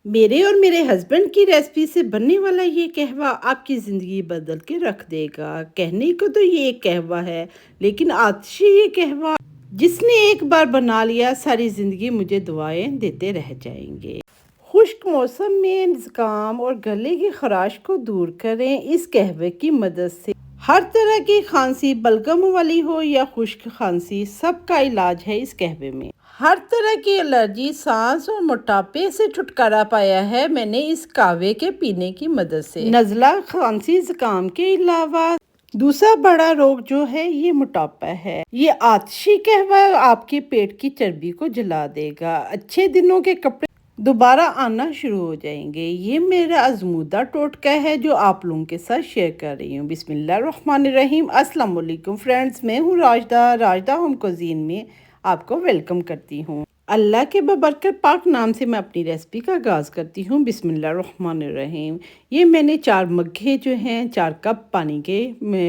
मेरे और मेरे हस्बैंड की रेसिपी से बनने वाला ये कहवा आपकी ज़िंदगी बदल के रख देगा। कहने को तो ये एक कहवा है, लेकिन आतिशी ये कहवा जिसने एक बार बना लिया सारी ज़िंदगी मुझे दुआएं देते रह जाएंगे। खुश्क मौसम में ज़ुकाम और गले की खराश को दूर करें इस कहवे की मदद से। हर तरह की खांसी, बलगम वाली हो या खुश्क खांसी, सबका इलाज है इस कहवे में। हर तरह की एलर्जी, सांस और मोटापे से छुटकारा पाया है मैंने इस कहवे के पीने की मदद से। नज़ला, खांसी, जुकाम के अलावा दूसरा बड़ा रोग जो है ये मोटापा है। ये आतिशी कहवा आपके पेट की चर्बी को जला देगा। अच्छे दिनों के कपड़े दोबारा आना शुरू हो जाएंगे। ये मेरा आजमूदा टोटका है जो आप लोगों के साथ शेयर कर रही हूँ। बिस्मिल्लाहिर्रहमानिर्रहीम। अस्सलाम वालेकुम फ्रेंड्स, मैं हूँ राजदा होम कुजीन में आपको वेलकम करती हूँ। अल्लाह के बबरकत पाक नाम से मैं अपनी रेसिपी का आगाज़ करती हूँ। बिस्मिल्लाहिर्रहमानिर्रहीम। ये मैंने 4 मग्गे जो हैं 4 कप पानी के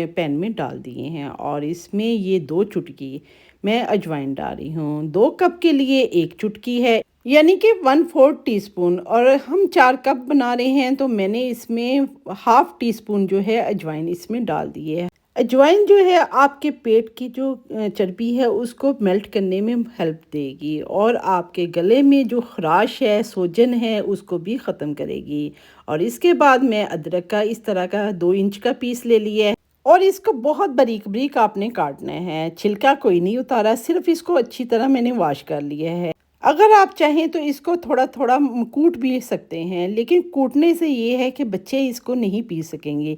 पैन में डाल दिए हैं और इसमें ये 2 चुटकी मैं अजवाइन डाल रही हूँ। 2 कप के लिए 1 चुटकी है, यानी कि 1/4 टीस्पून। और हम 4 कप बना रहे हैं तो मैंने इसमें हाफ टी स्पून जो है अजवाइन इसमें डाल दी है। अजवाइन जो है आपके पेट की जो चर्बी है उसको मेल्ट करने में हेल्प देगी और आपके गले में जो खराश है, सोजन है, उसको भी ख़त्म करेगी। और इसके बाद मैं अदरक का इस तरह का 2 इंच का पीस ले लिया है और इसको बहुत बारीक बारीक आपने काटना है। छिलका कोई नहीं उतारा, सिर्फ इसको अच्छी तरह मैंने वॉश कर लिया है। अगर आप चाहें तो इसको थोड़ा थोड़ा कूट भी सकते हैं, लेकिन कूटने से ये है कि बच्चे इसको नहीं पी सकेंगे,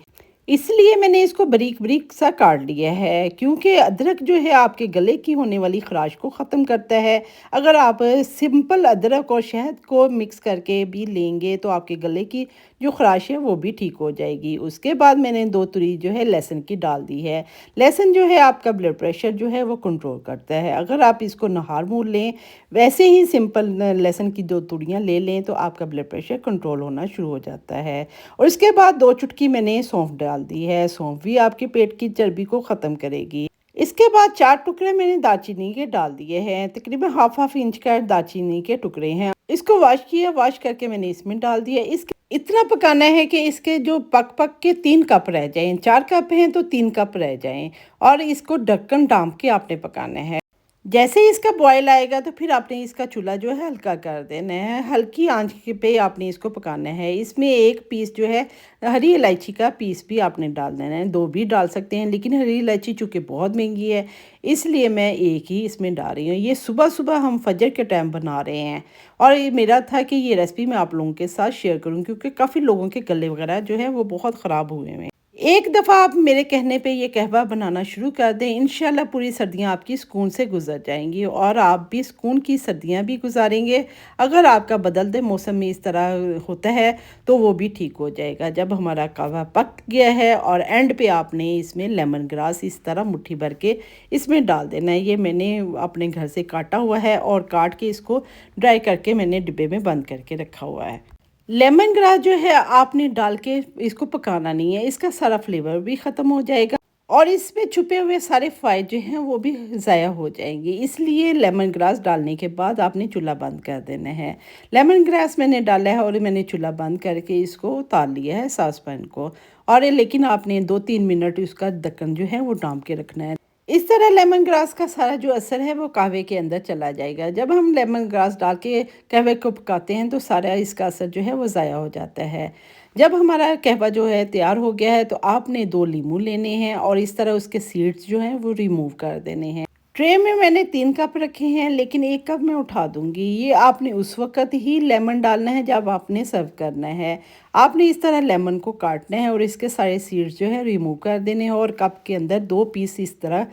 इसलिए मैंने इसको बारीक बारीक सा काट लिया है। क्योंकि अदरक जो है आपके गले की होने वाली खराश को ख़त्म करता है। अगर आप सिंपल अदरक और शहद को मिक्स करके भी लेंगे तो आपके गले की जो खराश है वो भी ठीक हो जाएगी। उसके बाद मैंने 2 तुरी जो है लहसुन की डाल दी है। लहसुन जो है आपका ब्लड प्रेशर जो है वो कंट्रोल करता है। अगर आप इसको नहार मूर लें, वैसे ही सिंपल लहसुन की 2 तुड़ियाँ ले लें तो आपका ब्लड प्रेशर कंट्रोल होना शुरू हो जाता है। और इसके बाद 2 चुटकी मैंने सौंफ डाल दी है। सौंफ भी आपके पेट की चर्बी को ख़त्म करेगी। इसके बाद 4 टुकड़े मैंने दालचीनी के डाल दिए हैं। तकरीबन हाफ इंच का दालचीनी के टुकड़े हैं। इसको वॉश किया, वॉश करके मैंने इसमें डाल दिया। इसके इतना पकाना है कि इसके जो पक पक के 3 कप रह जाएं। 4 कप हैं तो 3 कप रह जाएं और इसको ढक्कन ढाँप के आपने पकाना है। जैसे ही इसका बॉयल आएगा तो फिर आपने इसका चूल्हा जो है हल्का कर देना है। हल्की आंच पे आपने इसको पकाना है। इसमें 1 पीस जो है हरी इलायची का पीस भी आपने डाल देना है। 2 भी डाल सकते हैं, लेकिन हरी इलायची चूँकि बहुत महंगी है इसलिए मैं 1 ही इसमें डाल रही हूँ। ये सुबह सुबह हम फजर के टाइम बना रहे हैं और ये मेरा था कि ये रेसिपी मैं आप लोगों के साथ शेयर करूँ, क्योंकि काफ़ी लोगों के गले वगैरह जो है वो बहुत ख़राब हुए हैं। एक दफ़ा आप मेरे कहने पे ये कहवा बनाना शुरू कर दें, इंशाल्लाह पूरी सर्दियाँ आपकी सुकून से गुजर जाएंगी और आप भी सुकून की सर्दियाँ भी गुजारेंगे। अगर आपका बदलते मौसम में इस तरह होता है तो वो भी ठीक हो जाएगा। जब हमारा कहवा पक गया है और एंड पे आपने इसमें लेमन ग्रास इस तरह मुट्ठी भर के इसमें डाल देना है। ये मैंने अपने घर से काटा हुआ है और काट के इसको ड्राई करके मैंने डिब्बे में बंद करके रखा हुआ है। लेमन ग्रास जो है आपने डाल के इसको पकाना नहीं है, इसका सारा फ्लेवर भी ख़त्म हो जाएगा और इसमें छुपे हुए सारे फाइल जो हैं वो भी ज़ाया हो जाएंगे। इसलिए लेमन ग्रास डालने के बाद आपने चूल्हा बंद कर देना है। लेमन ग्रास मैंने डाला है और मैंने चूल्हा बंद करके इसको उतार लिया है सास पैन को। और लेकिन आपने 2-3 मिनट उसका ढक्कन जो है वो ढाँप के रखना है। इस तरह लेमन ग्रास का सारा जो असर है वो कहवे के अंदर चला जाएगा। जब हम लेमन ग्रास डाल के कहवे को पकाते हैं तो सारा इसका असर जो है वो ज़ाया हो जाता है। जब हमारा कहवा जो है तैयार हो गया है तो आपने 2 लीमू लेने हैं और इस तरह उसके सीड्स जो हैं वो रिमूव कर देने हैं। ट्रे में मैंने 3 कप रखे हैं, लेकिन 1 कप मैं उठा दूंगी। ये आपने उस वक़्त ही लेमन डालना है जब आपने सर्व करना है। आपने इस तरह लेमन को काटना है और इसके सारे सीड्स जो है रिमूव कर देने हैं और कप के अंदर 2 पीस इस तरह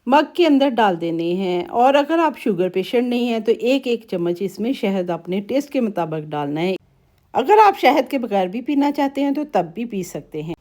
मग के अंदर डाल देने हैं। और अगर आप शुगर पेशेंट नहीं हैं तो 1-1 चम्मच इसमें शहद अपने टेस्ट के मुताबिक डालना है। अगर आप शहद के बगैर भी पीना चाहते हैं तो तब भी पी सकते हैं,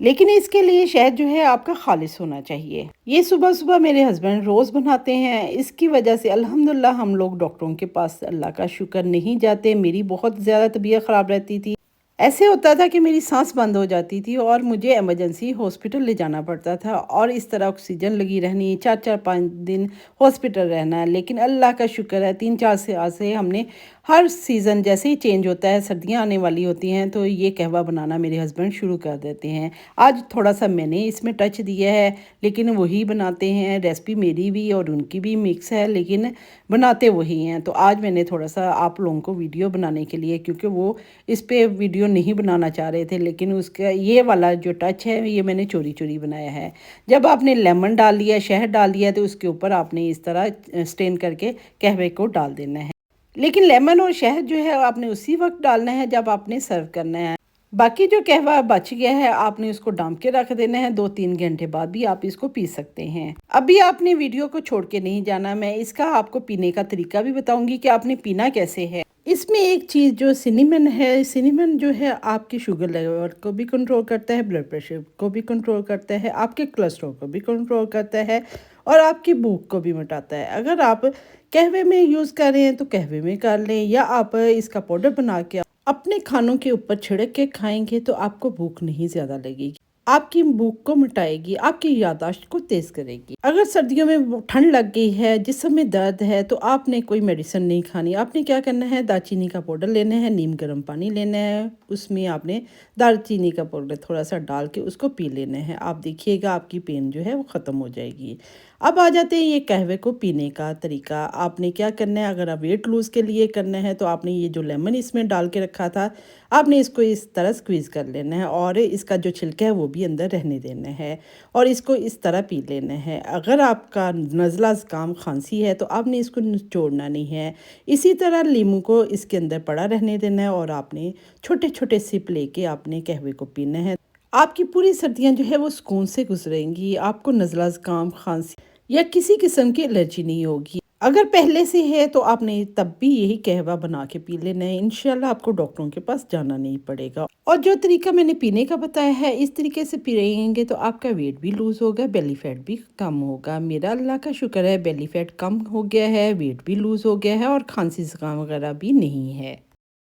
लेकिन इसके लिए शहद जो है आपका खालिस होना चाहिए। ये सुबह सुबह मेरे हस्बैंड रोज़ बनाते हैं। इसकी वजह से अल्हम्दुलिल्लाह हम लोग डॉक्टरों के पास अल्लाह का शुक्र नहीं जाते। मेरी बहुत ज़्यादा तबीयत ख़राब रहती थी ऐसे होता था कि मेरी सांस बंद हो जाती थी और मुझे इमरजेंसी हॉस्पिटल ले जाना पड़ता था और इस तरह ऑक्सीजन लगी रहनी, 4-4 5 दिन हॉस्पिटल रहना। लेकिन अल्लाह का शुक्र है 3-4 साल से हमने हर सीज़न जैसे ही चेंज होता है, सर्दियाँ आने वाली होती हैं तो ये कहवा बनाना मेरे हस्बैंड शुरू कर देते हैं। आज थोड़ा-सा मैंने इसमें टच दिया है, लेकिन वही बनाते हैं। रेसिपी मेरी भी और उनकी भी मिक्स है, लेकिन बनाते वही हैं। तो आज मैंने थोड़ा-सा आप लोगों को वीडियो बनाने के लिए, क्योंकि वो इस पे वीडियो नहीं बनाना चाह रहे थे, लेकिन उसका ये वाला जो टच है ये मैंने चोरी-चोरी बनाया है। जब आपने लेमन डाल लिया, शहद डाल दिया, तो उसके ऊपर आपने इस तरह स्टेन करके कहवे को डाल देना है। लेकिन लेमन और शहद जो है आपने उसी वक़्त डालना है जब आपने सर्व करना है। बाकी जो कहवा बच गया है आपने उसको डांप के रख देना है, 2-3 घंटे बाद भी आप इसको पी सकते हैं। अभी आपने वीडियो को छोड़ के नहीं जाना, मैं इसका आपको पीने का तरीका भी बताऊंगी कि आपने पीना कैसे है। इसमें एक चीज़ जो सिनेमन है, सिनेमन जो है आपकी शुगर लेवल को भी कंट्रोल करता है, ब्लड प्रेशर को भी कंट्रोल करता है, आपके कोलेस्ट्रॉल को भी कंट्रोल करता है और आपकी भूख को भी मिटाता है। अगर आप कहवे में यूज़ कर रहे हैं तो कहवे में कर लें, या आप इसका पाउडर बना के अपने खानों के ऊपर छिड़क के खाएंगे तो आपको भूख नहीं ज़्यादा लगेगी। आपकी भूख को मिटाएगी, आपकी याददाश्त को तेज़ करेगी। अगर सर्दियों में ठंड लग गई है, जिस्म में दर्द है, तो आपने कोई मेडिसिन नहीं खानी। आपने क्या करना है, दालचीनी का पाउडर लेना है, नीम गर्म पानी लेना है, उसमें आपने दालचीनी का पाउडर थोड़ा सा डाल के उसको पी लेना है। आप देखिएगा आपकी पेन जो है वो ख़त्म हो जाएगी। अब आ जाते हैं ये कहवे को पीने का तरीका। आपने क्या करना है, अगर आप वेट लूज़ के लिए करना है तो आपने ये जो लेमन इसमें डाल के रखा था, आपने इसको इस तरह स्क्वीज़ कर लेना है और इसका जो छिलका है वो भी अंदर रहने देना है और इसको इस तरह पी लेना है। अगर आपका नज़ला ज़ुकाम खांसी है तो आपने इसको निचोड़ना नहीं है, इसी तरह नींबू को इसके अंदर पड़ा रहने देना है और आपने छोटे छोटे सिप लेके आपने कहवे को पीना है। आपकी पूरी सर्दियाँ जो है वो सुकून से गुजरेंगी, आपको नज़ला ज़ुकाम खांसी या किसी किस्म की एलर्जी नहीं होगी। अगर पहले से है तो आपने तब भी यही कहवा बना के पी लेना है, इंशाल्लाह आपको डॉक्टरों के पास जाना नहीं पड़ेगा। और जो तरीका मैंने पीने का बताया है, इस तरीके से पिएंगे तो आपका वेट भी लूज़ होगा, बेली फैट भी कम होगा। मेरा अल्लाह का शुक्र है बेली फैट कम हो गया है, वेट भी लूज़ हो गया है और खांसी ज़ुकाम वगैरह भी नहीं है।